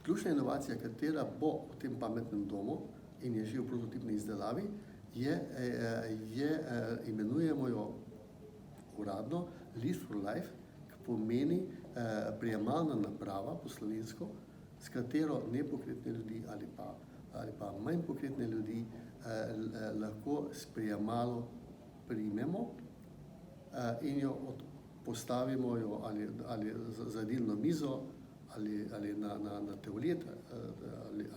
Ključna inovacija, katera bo v tem pametnem domu in je že v prototipni izdelavi, imenujemo jo uradno Lift for Life, ki pomeni prijemalna naprava po slovensko, s katero nepokretne ljudi ali pa manj pokretne ljudi lahko s prijemalo primemo in jo postavimo ali za jedilno mizo ali na toalet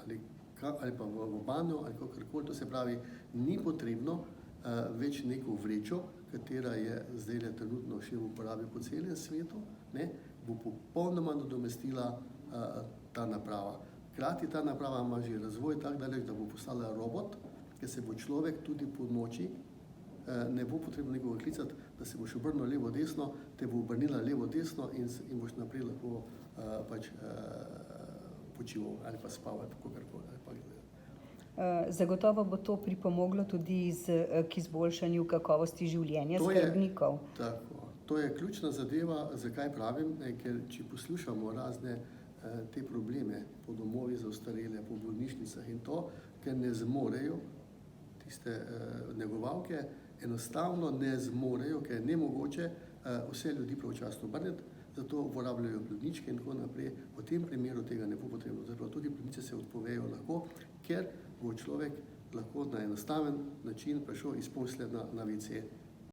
ali pa v banjo ali kakorkoli. To se pravi, ni potrebno več neko vrečo, katera je zdaj trenutno še v uporabi po celem svetu, bo popolnoma nadomestila ta naprava. Hkrati ta naprava ima že razvoj tak daleč, da bo postala robot, ker se bo človek tudi po noči, ne bo potrebno nekoga klicati, da se boš obrnil levo desno, te bo obrnila levo desno in boš naprej lahko počival ali pa spal ali pa kakorkoli. Zagotovo bo to pripomoglo tudi k izboljšanju kakovosti življenja skrbnikov. Tako. To je ključna zadeva, zakaj pravim, ker če poslušamo razne te probleme po domovih za ostarele, po bolnišnicah in to, ker ne zmorejo tiste negovalke, enostavno ne zmorejo, ker je nemogoče vse ljudi pravočasno obrniti, zato uporabljajo pljučničke in tako naprej. V tem primeru tega ne bo potrebno. Zato tudi pljučnice se odpovejo lahko, ker bo človek lahko na enostaven način prišel iz postelje na WC.